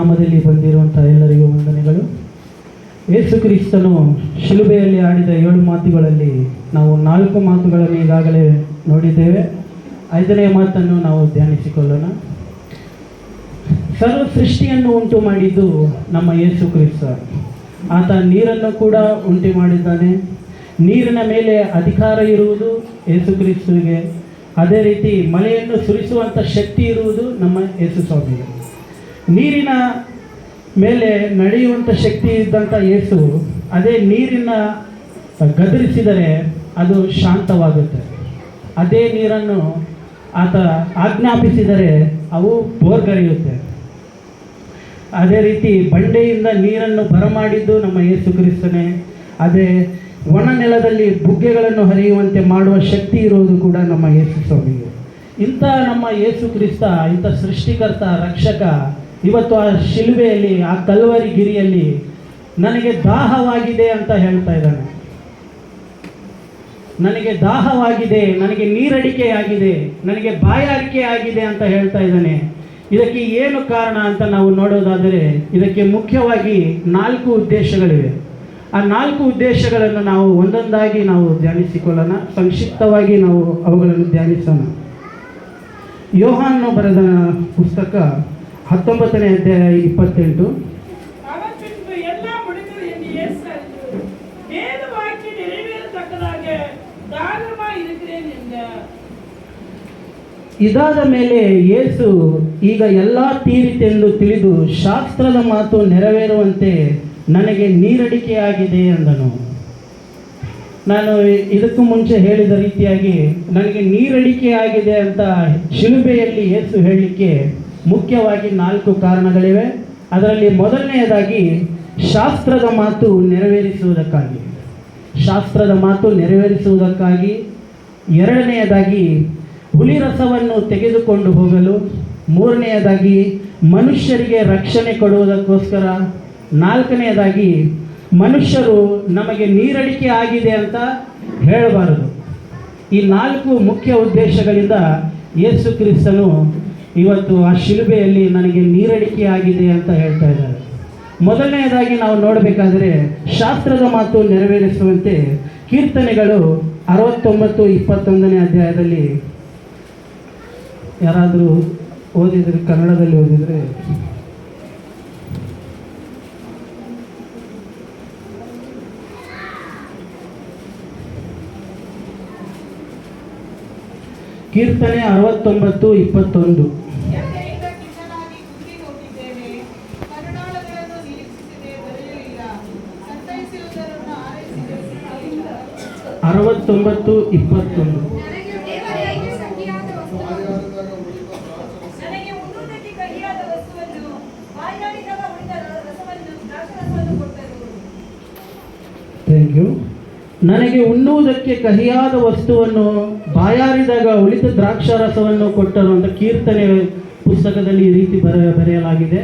ನಾಮದಲ್ಲಿ ಬಂದಿರುವಂಥ ಎಲ್ಲರಿಗೂ ವಂದನೆಗಳು. ಯೇಸು ಕ್ರಿಸ್ತನು ಶಿಲುಬೆಯಲ್ಲಿ ಆಡಿದ 7 ಮಾತುಗಳಲ್ಲಿ ನಾವು 4 ಮಾತುಗಳನ್ನು ಈಗಾಗಲೇ ನೋಡಿದ್ದೇವೆ. 5ನೇ ಮಾತನ್ನು ನಾವು ಧ್ಯಾನಿಸಿಕೊಳ್ಳೋಣ. ಸರ್ವ ಸೃಷ್ಟಿಯನ್ನು ಉಂಟು ಮಾಡಿದ್ದು ನಮ್ಮ ಯೇಸು ಕ್ರಿಸ್ತ. ಆತ ನೀರನ್ನು ಕೂಡ ಉಂಟು ಮಾಡಿದ್ದಾನೆ. ನೀರಿನ ಮೇಲೆ ಅಧಿಕಾರ ಇರುವುದು ಯೇಸು ಕ್ರಿಸ್ತನಿಗೆ. ಅದೇ ರೀತಿ ಮಳೆಯನ್ನು ಸುರಿಸುವಂಥ ಶಕ್ತಿ ಇರುವುದು ನಮ್ಮ ಯೇಸು ಸ್ವಾಮಿಗೆ. ನೀರಿನ ಮೇಲೆ ನಡೆಯುವಂಥ ಶಕ್ತಿ ಇದ್ದಂಥ ಯೇಸು ಅದೇ ನೀರಿನ ಗದರಿಸಿದರೆ ಅದು ಶಾಂತವಾಗುತ್ತೆ. ಅದೇ ನೀರನ್ನು ಆತ ಆಜ್ಞಾಪಿಸಿದರೆ ಅವು ಬೋರ್ಗರೆಯುತ್ತೆ. ಅದೇ ರೀತಿ ಬಂಡೆಯಿಂದ ನೀರನ್ನು ಬರಮಾಡಿದ್ದು ನಮ್ಮ ಯೇಸು ಕ್ರಿಸ್ತನೇ. ಅದೇ ಒಣ ನೆಲದಲ್ಲಿ ಬುಗ್ಗೆಗಳನ್ನು ಹರಿಯುವಂತೆ ಮಾಡುವ ಶಕ್ತಿ ಇರುವುದು ಕೂಡ ನಮ್ಮ ಯೇಸು ಸ್ವಾಮಿಗೆ. ಇಂಥ ನಮ್ಮ ಯೇಸು ಕ್ರಿಸ್ತ, ಇಂಥ ಸೃಷ್ಟಿಕರ್ತ, ರಕ್ಷಕ ಇವತ್ತು ಆ ಶಿಲುಬೆಯಲ್ಲಿ, ಆ ಕಲ್ವರಿ ಗಿರಿಯಲ್ಲಿ ನನಗೆ ದಾಹವಾಗಿದೆ ಅಂತ ಹೇಳ್ತಾ ಇದ್ದಾನೆ. ನನಗೆ ದಾಹವಾಗಿದೆ, ನನಗೆ ನೀರಡಿಕೆಯಾಗಿದೆ, ನನಗೆ ಬಾಯಾರಿಕೆ ಆಗಿದೆ ಅಂತ ಹೇಳ್ತಾ ಇದ್ದಾನೆ. ಇದಕ್ಕೆ ಏನು ಕಾರಣ ಅಂತ ನಾವು ನೋಡೋದಾದರೆ ಇದಕ್ಕೆ ಮುಖ್ಯವಾಗಿ 4 ಉದ್ದೇಶಗಳಿವೆ. ಆ 4 ಉದ್ದೇಶಗಳನ್ನು ನಾವು ಒಂದೊಂದಾಗಿ ನಾವು ಧ್ಯಾನಿಸಿಕೊಳ್ಳೋಣ. ಸಂಕ್ಷಿಪ್ತವಾಗಿ ನಾವು ಅವುಗಳನ್ನು ಧ್ಯಾನಿಸೋಣ. ಯೋಹಾನನು ಬರೆದ ಪುಸ್ತಕ 19ನೇ ಅಧ್ಯಾಯ 28. ಇದಾದ ಮೇಲೆ ಯೇಸು ಈಗ ಎಲ್ಲ ತೀರಿತೆಂದು ತಿಳಿದು ಶಾಸ್ತ್ರದ ಮಾತು ನೆರವೇರುವಂತೆ ನನಗೆ ನೀರಡಿಕೆಯಾಗಿದೆ ಎಂದನು. ನಾನು ಇದಕ್ಕೂ ಮುಂಚೆ ಹೇಳಿದ ರೀತಿಯಾಗಿ ನನಗೆ ನೀರಡಿಕೆಯಾಗಿದೆ ಅಂತ ಶಿಲುಬೆಯಲ್ಲಿ ಯೇಸು ಹೇಳಲಿಕ್ಕೆ ಮುಖ್ಯವಾಗಿ 4 ಕಾರಣಗಳಿವೆ. ಅದರಲ್ಲಿ ಮೊದಲನೆಯದಾಗಿ ಶಾಸ್ತ್ರದ ಮಾತು ನೆರವೇರಿಸುವುದಕ್ಕಾಗಿ, ಶಾಸ್ತ್ರದ ಮಾತು ನೆರವೇರಿಸುವುದಕ್ಕಾಗಿ. ಎರಡನೆಯದಾಗಿ ಹುಲಿರಸವನ್ನು ತೆಗೆದುಕೊಂಡು ಹೋಗಲು. ಮೂರನೆಯದಾಗಿ ಮನುಷ್ಯರಿಗೆ ರಕ್ಷಣೆ ಕೊಡುವುದಕ್ಕೋಸ್ಕರ. 4ನೇದಾಗಿ ಮನುಷ್ಯರು ನಮಗೆ ನೀರಡಿಕೆ ಆಗಿದೆ ಅಂತ ಹೇಳಬಾರದು. ಈ 4 ಮುಖ್ಯ ಉದ್ದೇಶಗಳಿಂದ ಯೇಸು ಕ್ರಿಸ್ತನು ಇವತ್ತು ಆ ಶಿಲುಬೆಯಲ್ಲಿ ನನಗೆ ನೀರಡಿಕೆ ಆಗಿದೆ ಅಂತ ಹೇಳ್ತಾ ಇದ್ದಾರೆ. ಮೊದಲನೆಯದಾಗಿ ನಾವು ನೋಡಬೇಕಾದರೆ ಶಾಸ್ತ್ರದ ಮಾತು ನೆರವೇರಿಸುವಂತೆ ಕೀರ್ತನೆಗಳು 69:21ನೇ ಅಧ್ಯಾಯದಲ್ಲಿ ಯಾರಾದರೂ ಓದಿದರೆ, ಕನ್ನಡದಲ್ಲಿ ಓದಿದರೆ ಕೀರ್ತನೆ 69:21. Thank you. ನನಗೆ ಉಣ್ಣುವುದಕ್ಕೆ ಕಹಿಯಾದ ವಸ್ತುವನ್ನು, ಬಾಯಾರಿದಾಗ ಉಳಿದ ದ್ರಾಕ್ಷಾರಸವನ್ನು ಕೊಟ್ಟರು ಅಂತ ಕೀರ್ತನೆ ಪುಸ್ತಕದಲ್ಲಿ ಈ ರೀತಿ ಬರೆಯಲಾಗಿದೆ.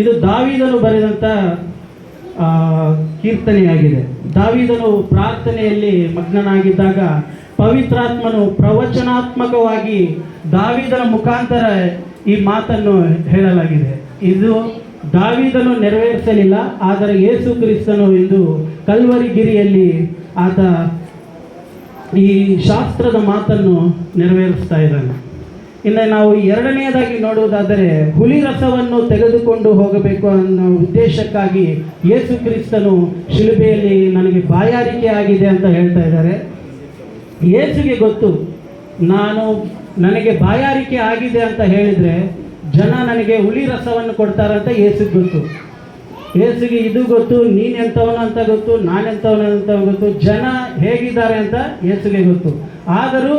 ಇದು ದಾವೀದನು ಬರೆದಂಥ ಕೀರ್ತನೆಯಾಗಿದೆ. ದಾವೀದನು ಪ್ರಾರ್ಥನೆಯಲ್ಲಿ ಮಗ್ನನಾಗಿದ್ದಾಗ ಪವಿತ್ರಾತ್ಮನು ಪ್ರವಚನಾತ್ಮಕವಾಗಿ ದಾವೀದನ ಮುಖಾಂತರ ಈ ಮಾತನ್ನು ಹೇಳಲಾಗಿದೆ. ಇದು ದಾವೀದನು ನೆರವೇರಿಸಲಿಲ್ಲ, ಆದರೆ ಯೇಸು ಕ್ರಿಸ್ತನು ಇಂದು ಕಲ್ವರಿ ಗಿರಿಯಲ್ಲಿ ಆತ ಈ ಶಾಸ್ತ್ರದ ಮಾತನ್ನು ನೆರವೇರಿಸ್ತಾ ಇದ್ದಾನೆ. ಇನ್ನು ನಾವು ಎರಡನೆಯದಾಗಿ ನೋಡುವುದಾದರೆ ಹುಲಿ ರಸವನ್ನು ತೆಗೆದುಕೊಂಡು ಹೋಗಬೇಕು ಅನ್ನೋ ಉದ್ದೇಶಕ್ಕಾಗಿ ಯೇಸು ಕ್ರಿಸ್ತನು ಶಿಲುಬೆಯಲ್ಲಿ ನನಗೆ ಬಾಯಾರಿಕೆ ಆಗಿದೆ ಅಂತ ಹೇಳ್ತಾ ಇದ್ದಾರೆ. ಯೇಸುಗೆ ಗೊತ್ತು, ನನಗೆ ಬಾಯಾರಿಕೆ ಆಗಿದೆ ಅಂತ ಹೇಳಿದರೆ ಜನ ನನಗೆ ಹುಲಿ ರಸವನ್ನು ಕೊಡ್ತಾರಂತ ಯೇಸುಗೆ ಗೊತ್ತು. ಯೇಸುಗೆ ಇದು ಗೊತ್ತು, ನೀನೆಂಥವನು ಅಂತ ಗೊತ್ತು, ನಾನೆಂಥವನು ಅಂತ ಗೊತ್ತು, ಜನ ಹೇಗಿದ್ದಾರೆ ಅಂತ ಯೇಸುಗೆ ಗೊತ್ತು. ಆದರೂ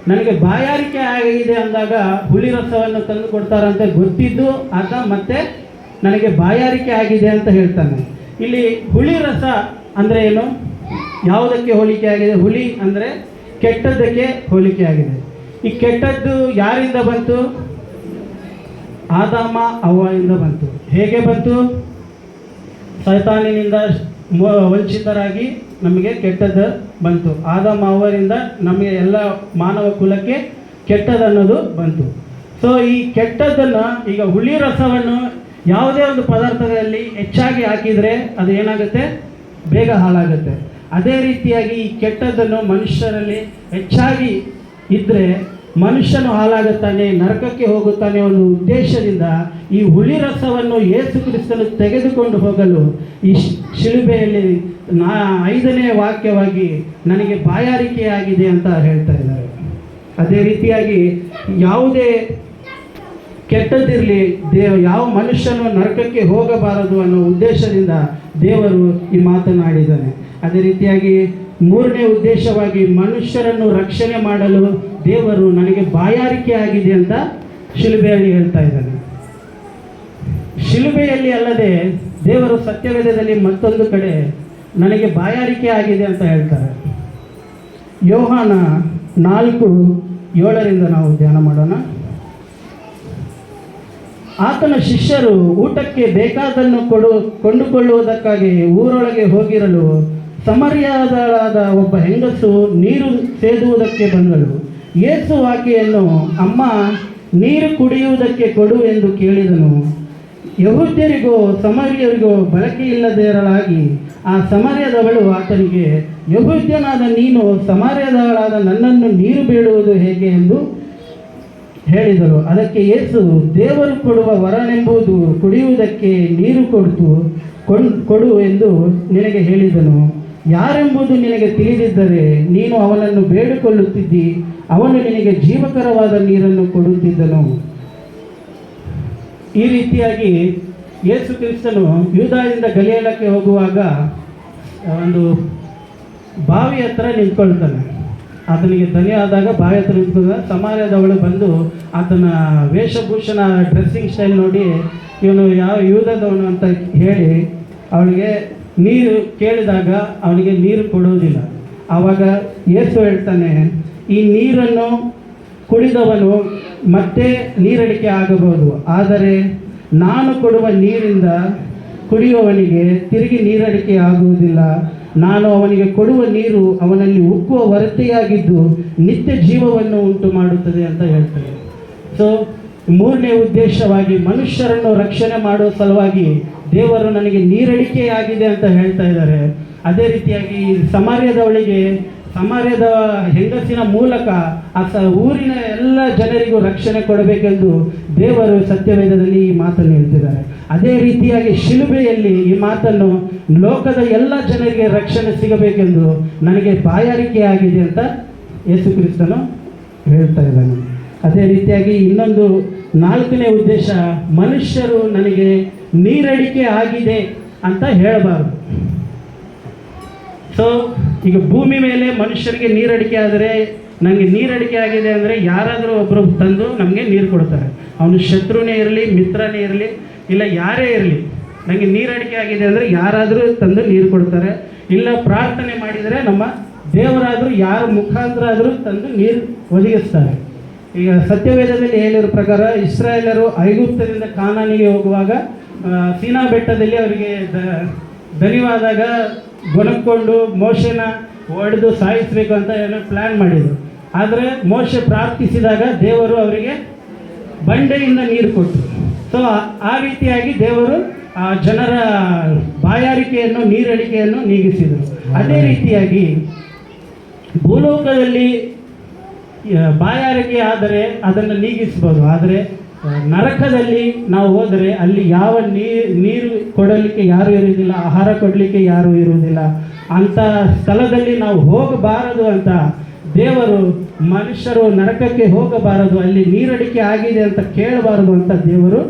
ನನಗೆ ಬಾಯಾರಿಕೆ ಆಗಿದೆ ಅಂದಾಗ ಹುಲಿ ರಸವನ್ನು ತಂದು ಕೊಡ್ತಾರಂತ ಗೊತ್ತಿದ್ದು ಆತ ಮತ್ತೆ ನನಗೆ ಬಾಯಾರಿಕೆ ಆಗಿದೆ ಅಂತ ಹೇಳ್ತಾನೆ. ಇಲ್ಲಿ ಹುಳಿ ರಸ ಅಂದರೆ ಏನು, ಯಾವುದಕ್ಕೆ ಹೋಲಿಕೆ ಆಗಿದೆ? ಹುಲಿ ಅಂದರೆ ಕೆಟ್ಟದ್ದಕ್ಕೆ ಹೋಲಿಕೆ ಆಗಿದೆ. ಈ ಕೆಟ್ಟದ್ದು ಯಾರಿಂದ ಬಂತು? ಆದಾಮ ಅವ್ವಯಿಂದ ಬಂತು. ಹೇಗೆ ಬಂತು? ಸೈತಾನಿನಿಂದ ವಂಚಿತರಾಗಿ ನಮಗೆ ಕೆಟ್ಟದ್ದು ಬಂತು. ಆದಾಮ ಅವ್ವರಿಂದ ನಮಗೆ ಎಲ್ಲ ಮಾನವ ಕುಲಕ್ಕೆ ಕೆಟ್ಟದನ್ನೋದು ಬಂತು. ಸೊ ಈ ಕೆಟ್ಟದ್ದನ್ನು ಈಗ ಹುಳಿ ರಸವನ್ನು ಯಾವುದೇ ಒಂದು ಪದಾರ್ಥದಲ್ಲಿ ಹೆಚ್ಚಾಗಿ ಹಾಕಿದರೆ ಅದು ಏನಾಗುತ್ತೆ, ಬೇಗ ಹಾಳಾಗುತ್ತೆ. ಅದೇ ರೀತಿಯಾಗಿ ಈ ಕೆಟ್ಟದ್ದನ್ನು ಮನುಷ್ಯರಲ್ಲಿ ಹೆಚ್ಚಾಗಿ ಇದ್ದರೆ ಮನುಷ್ಯನು ಹಾಳಾಗುತ್ತಾನೆ, ನರಕಕ್ಕೆ ಹೋಗುತ್ತಾನೆ ಒಂದು ಉದ್ದೇಶದಿಂದ ಈ ಹುಳಿ ರಸವನ್ನು ಯೇಸು ಕ್ರಿಸ್ತನು ತೆಗೆದುಕೊಂಡು ಹೋಗಲು ಈ ಶಿಲುಬೆಯಲ್ಲಿ 5ನೇ ವಾಕ್ಯವಾಗಿ ನನಗೆ ಬಾಯಾರಿಕೆಯಾಗಿದೆ ಅಂತ ಹೇಳ್ತಾ ಇದ್ದಾರೆ. ಅದೇ ರೀತಿಯಾಗಿ ಯಾವುದೇ ಕೆಟ್ಟದ್ದಿರಲಿ, ಯಾವ ಮನುಷ್ಯನು ನರಕಕ್ಕೆ ಹೋಗಬಾರದು ಅನ್ನೋ ಉದ್ದೇಶದಿಂದ ದೇವರು ಈ ಮಾತನಾಡಿದ್ದಾನೆ. ಅದೇ ರೀತಿಯಾಗಿ 3ನೇ ಉದ್ದೇಶವಾಗಿ ಮನುಷ್ಯರನ್ನು ರಕ್ಷಣೆ ಮಾಡಲು ದೇವರು ನನಗೆ ಬಾಯಾರಿಕೆ ಆಗಿದೆ ಅಂತ ಶಿಲುಬೆಯಲ್ಲಿ ಹೇಳ್ತಾ ಇದ್ದಾನೆ. ಶಿಲುಬೆಯಲ್ಲಿ ಅಲ್ಲದೆ ದೇವರು ಸತ್ಯವೇದದಲ್ಲಿ ಮತ್ತೊಂದು ಕಡೆ ನನಗೆ ಬಾಯಾರಿಕೆ ಆಗಿದೆ ಅಂತ ಹೇಳ್ತಾರೆ. ಯೋಹಾನ 4:7 ನಾವು ಧ್ಯಾನ ಮಾಡೋಣ. ಆತನ ಶಿಷ್ಯರು ಊಟಕ್ಕೆ ಬೇಕಾದನ್ನು ಕೊಂಡುಕೊಳ್ಳುವುದಕ್ಕಾಗಿ ಊರೊಳಗೆ ಹೋಗಿರಲು ಸಮರ್ಯಾದಳಾದ ಒಬ್ಬ ಹೆಂಗಸು ನೀರು ಸೇದುವುದಕ್ಕೆ ಬಂದಳು. ಯೇಸು ಆಕೆಯನ್ನು, ಅಮ್ಮ, ನೀರು ಕುಡಿಯುವುದಕ್ಕೆ ಕೊಡು ಎಂದು ಕೇಳಿದನು. ಯಹೂದ್ಯರಿಗೋ ಸಮರ್ಯರಿಗೋ ಬಳಕೆ ಇಲ್ಲದಿರಲಾಗಿ ಆ ಸಮರ್ಯದವಳು ಆತನಿಗೆ, ಯಹೂದ್ಯನಾದ ನೀನು ಸಮರ್ಯದವಳಾದ ನನ್ನನ್ನು ನೀರು ಬೇಡುವುದು ಹೇಗೆ ಎಂದು ಹೇಳಿದರು. ಅದಕ್ಕೆ ಯೇಸು, ದೇವರು ಕೊಡುವ ವರನೆಂಬುದು ಕುಡಿಯುವುದಕ್ಕೆ ನೀರು ಕೊಡು ಎಂದು ನಿನಗೆ ಹೇಳಿದನು. ಯಾರೆಂಬುದು ನಿನಗೆ ತಿಳಿದಿದ್ದರೆ ನೀನು ಅವನನ್ನು ಬೇಡಿಕೊಳ್ಳುತ್ತಿದ್ದಿ, ಅವನು ನಿನಗೆ ಜೀವಕರವಾದ ನೀರನ್ನು ಕೊಡುತ್ತಿದ್ದನು. ಈ ರೀತಿಯಾಗಿ ಯೇಸು ಕ್ರಿಸ್ತನು ಯೂದಾಯದಿಂದ ಗಲಿಲಾಯಕ್ಕೆ ಹೋಗುವಾಗ ಒಂದು ಬಾವಿ ಹತ್ರ ನಿಂತ್ಕೊಳ್ತಾನೆ. ಆತನಿಗೆ ದನಿ ಆದಾಗ ಬಾವಿ ಹತ್ರ ನಿಂತ್ಕೊಂಡಾಗ ಸಮಾರ್ಯದವಳು ಬಂದು ಆತನ ವೇಷಭೂಷಣ, ಡ್ರೆಸ್ಸಿಂಗ್ ಸ್ಟೈಲ್ ನೋಡಿ ಇವನು ಯಾವ ಯೂದದವನು ಅಂತ ಹೇಳಿ ಅವಳಿಗೆ ನೀರು ಕೇಳಿದಾಗ ಅವನಿಗೆ ನೀರು ಕೊಡುವುದಿಲ್ಲ. ಆವಾಗ ಯೇಸು ಹೇಳ್ತಾನೆ, ಈ ನೀರನ್ನು ಕುಡಿದವನು ಮತ್ತೆ ನೀರಡಿಕೆ ಆಗಬಹುದು, ಆದರೆ ನಾನು ಕೊಡುವ ನೀರಿಂದ ಕುಡಿಯುವವನಿಗೆ ತಿರುಗಿ ನೀರಡಿಕೆ ಆಗುವುದಿಲ್ಲ. ನಾನು ಅವನಿಗೆ ಕೊಡುವ ನೀರು ಅವನಲ್ಲಿ ಉಕ್ಕುವ ಹೊರತೆಯಾಗಿದ್ದು ನಿತ್ಯ ಜೀವವನ್ನು ಉಂಟು ಮಾಡುತ್ತದೆ ಅಂತ ಹೇಳ್ತಾರೆ. ಸೊ 3ನೇ ಉದ್ದೇಶವಾಗಿ ಮನುಷ್ಯರನ್ನು ರಕ್ಷಣೆ ಮಾಡುವ ಸಲುವಾಗಿ ದೇವರು ನನಗೆ ನೀರಡಿಕೆಯಾಗಿದೆ ಅಂತ ಹೇಳ್ತಾ ಇದ್ದಾರೆ. ಅದೇ ರೀತಿಯಾಗಿ ಸಮಾರ್ಯದ ಹೆಂಗಸಿನ ಮೂಲಕ ಊರಿನ ಎಲ್ಲ ಜನರಿಗೂ ರಕ್ಷಣೆ ಕೊಡಬೇಕೆಂದು ದೇವರು ಸತ್ಯವೇದದಲ್ಲಿ ಈ ಮಾತನ್ನು ಹೇಳ್ತಿದ್ದಾರೆ. ಅದೇ ರೀತಿಯಾಗಿ ಶಿಲುಬೆಯಲ್ಲಿ ಈ ಮಾತನ್ನು ಲೋಕದ ಎಲ್ಲ ಜನರಿಗೆ ರಕ್ಷಣೆ ಸಿಗಬೇಕೆಂದು ನನಗೆ ಬಾಯಾರಿಕೆಯಾಗಿದೆ ಅಂತ ಯೇಸು ಕ್ರಿಸ್ತನು ಹೇಳ್ತಾ ಇದ್ದಾನೆ. ಅದೇ ರೀತಿಯಾಗಿ ಇನ್ನೊಂದು 4ನೇ ಉದ್ದೇಶ, ಮನುಷ್ಯರು ನನಗೆ ನೀರಡಿಕೆ ಆಗಿದೆ ಅಂತ ಹೇಳಬಾರ್ದು. ಸೊ ಈಗ ಭೂಮಿ ಮೇಲೆ ಮನುಷ್ಯರಿಗೆ ನೀರಡಿಕೆ ಆದರೆ, ನನಗೆ ನೀರಡಿಕೆ ಆಗಿದೆ ಅಂದರೆ ಯಾರಾದರೂ ಒಬ್ಬರು ತಂದು ನಮಗೆ ನೀರು ಕೊಡ್ತಾರೆ. ಅವನು ಶತ್ರುನೇ ಇರಲಿ, ಮಿತ್ರನೇ ಇರಲಿ, ಇಲ್ಲ ಯಾರೇ ಇರಲಿ, ನನಗೆ ನೀರಡಿಕೆ ಆಗಿದೆ ಅಂದರೆ ಯಾರಾದರೂ ತಂದು ನೀರು ಕೊಡ್ತಾರೆ. ಇಲ್ಲ ಪ್ರಾರ್ಥನೆ ಮಾಡಿದರೆ ನಮ್ಮ ದೇವರಾದರೂ ಯಾರ ಮುಖಾಂತರ ಆದರೂ ತಂದು ನೀರು ಒದಗಿಸ್ತಾರೆ. ಈಗ ಸತ್ಯವೇದದಲ್ಲಿ ಹೇಳಿರೋ ಪ್ರಕಾರ ಇಸ್ರಾಯೇಲರು ಐಗುಪ್ತದಿಂದ ಕಾನಾನಿಗೆ ಹೋಗುವಾಗ ಸೀನಾ ಬೆಟ್ಟದಲ್ಲಿ ಅವರಿಗೆ ದಣಿವಾದಾಗ ಗೊಣಕ್ಕೊಂಡು ಮೋಶೆನ ಹೊಡೆದು ಸಾಯಿಸಬೇಕು ಅಂತ ಏನೋ ಪ್ಲ್ಯಾನ್ ಮಾಡಿದರು. ಆದರೆ ಮೋಶೆ ಪ್ರಾರ್ಥಿಸಿದಾಗ ದೇವರು ಅವರಿಗೆ ಬಂಡೆಯಿಂದ ನೀರು ಕೊಟ್ಟರು. ಸೊ ಆ ರೀತಿಯಾಗಿ ದೇವರು ಜನರ ಬಾಯಾರಿಕೆಯನ್ನು, ನೀರಡಿಕೆಯನ್ನು ನೀಗಿಸಿದರು. ಅದೇ ರೀತಿಯಾಗಿ ಭೂಲೋಕದಲ್ಲಿ ಬಾಯಾರಿಕೆ ಆದರೆ ಅದನ್ನು ನೀಗಿಸ್ಬೋದು, ಆದರೆ ನರಕದಲ್ಲಿ ನಾವು ಹೋದರೆ ಅಲ್ಲಿ ಯಾವ ನೀರು ಕೊಡಲಿಕ್ಕೆ ಯಾರೂ ಇರುವುದಿಲ್ಲ, ಆಹಾರ ಕೊಡಲಿಕ್ಕೆ ಯಾರೂ ಇರುವುದಿಲ್ಲ. ಅಂಥ ಸ್ಥಳದಲ್ಲಿ ನಾವು ಹೋಗಬಾರದು ಅಂತ ದೇವರು, ಮನುಷ್ಯರು ನರಕಕ್ಕೆ ಹೋಗಬಾರದು, ಅಲ್ಲಿ ನೀರಡಿಕೆ ಆಗಿದೆ ಅಂತ ಕೇಳಬಾರದು ಅಂತ ದೇವರು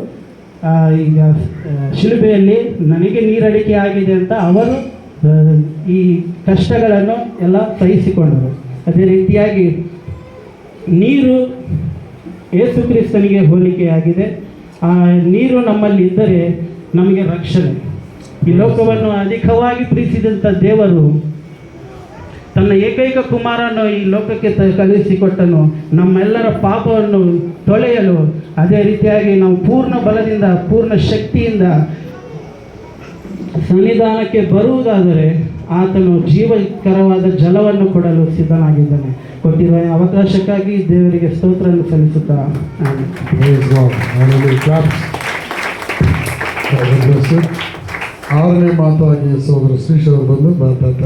ಈಗ ಶಿಲುಬೆಯಲ್ಲಿ ನನಗೆ ನೀರಡಿಕೆ ಆಗಿದೆ ಅಂತ ಅವರು ಈ ಕಷ್ಟಗಳನ್ನು ಎಲ್ಲ ಸಹಿಸಿಕೊಂಡರು. ಅದೇ ರೀತಿಯಾಗಿ ನೀರು ಯೇಸು ಕ್ರಿಸ್ತನಿಗೆ ಹೋಲಿಕೆಯಾಗಿದೆ. ಆ ನೀರು ನಮ್ಮಲ್ಲಿ ಇದ್ದರೆ ನಮಗೆ ರಕ್ಷಣೆ. ಈ ಲೋಕವನ್ನು ಅಧಿಕವಾಗಿ ಪ್ರೀತಿಸಿದಂಥ ದೇವರು ತನ್ನ ಏಕೈಕ ಕುಮಾರನು ಈ ಲೋಕಕ್ಕೆ ಕಳುಹಿಸಿಕೊಟ್ಟನು, ನಮ್ಮೆಲ್ಲರ ಪಾಪವನ್ನು ತೊಳೆಯಲು. ಅದೇ ರೀತಿಯಾಗಿ ನಾವು ಪೂರ್ಣ ಬಲದಿಂದ, ಪೂರ್ಣ ಶಕ್ತಿಯಿಂದ ಸನ್ನಿಧಾನಕ್ಕೆ ಬರುವುದಾದರೆ ಆತನು ಜೀವಕರವಾದ ಜಲವನ್ನು ಕೊಡಲು ಸಿದ್ಧನಾಗಿದ್ದಾನೆ. ಕೊಟ್ಟಿರುವ ಅವಕಾಶಕ್ಕಾಗಿ ದೇವರಿಗೆ ಸ್ತೋತ್ರವನ್ನು ಸಲ್ಲಿಸುತ್ತಾ ಆರನೇ ಮಾತಾಗಿ ಸೋದರ ಶ್ರೀಶ್ ಅವರು ಬಂದು ಮಾತಾಡ್ತಾರೆ.